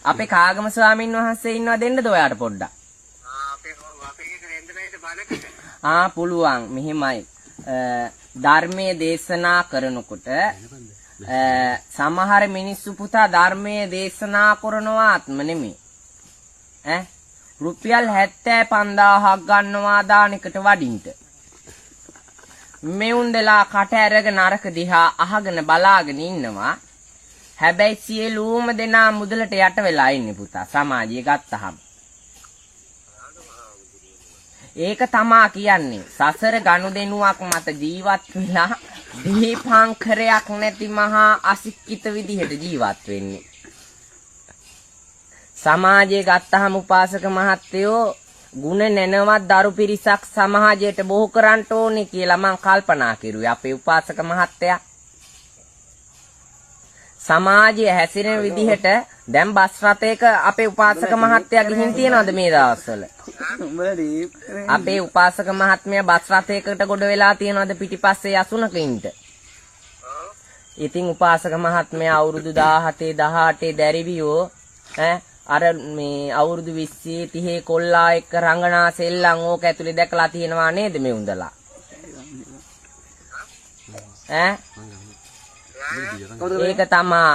අපේ කාගම ස්වාමීන් වහන්සේ ඉන්නවා දෙන්නද ඔයාට පොඩ්ඩක්? පුළුවන් මෙහිමයි. ධර්මයේ දේශනා කරනකොට සමහර මිනිස්සු පුතා ධර්මයේ දේශනා කරනවාත්ම නෙමෙයි. රුපියල් 75000ක් ගන්නවා දානෙකට වඩින්ට. මෙවුන්දලා කට ඇරගෙන නරක දිහා අහගෙන බලාගෙන ඉන්නවා. හැබැයි සියලුම දෙනා මුදලට යට වෙලා ඉන්නේ පුතා සමාජය ගත්තහම. ඒක තමා කියන්නේ සසර ගනුදෙනුවක් මත ජීවත් වෙලා දීපංකරයක් නැති මහා අසික්කිත විදිහට ජීවත් වෙන්නේ. සමාජය ගත්තහම උපාසක මහත්තයෝ ගුණ නැනවත් දරු පිරිසක් සමාජයට බොහෝ කරන්න ඕනේ කියලා මං කල්පනා කරුවේ අපේ උපාසක මහත්තයා. සමාජයේ හැසිරෙන විදිහට දැන් බස් රථයක අපේ උපාසක මහත්තයා ගිහින් තියනවද මේ දවස්වල? අපේ උපාසක මහත්මයා බස් රථයකට ගොඩ වෙලා තියනවද පිටිපස්සේ යසුනක ඉන්න? ඉතින් උපාසක මහත්මයා අවුරුදු 17 18 දැරිවියෝ අර මේ අවුරුදු 20 30 කොල්ලා එක්ක රංගනා සෙල්ලම් ඕක ඇතුලේ දැකලා තියෙනවා නේද මේ උන්දලා? ඒක තමා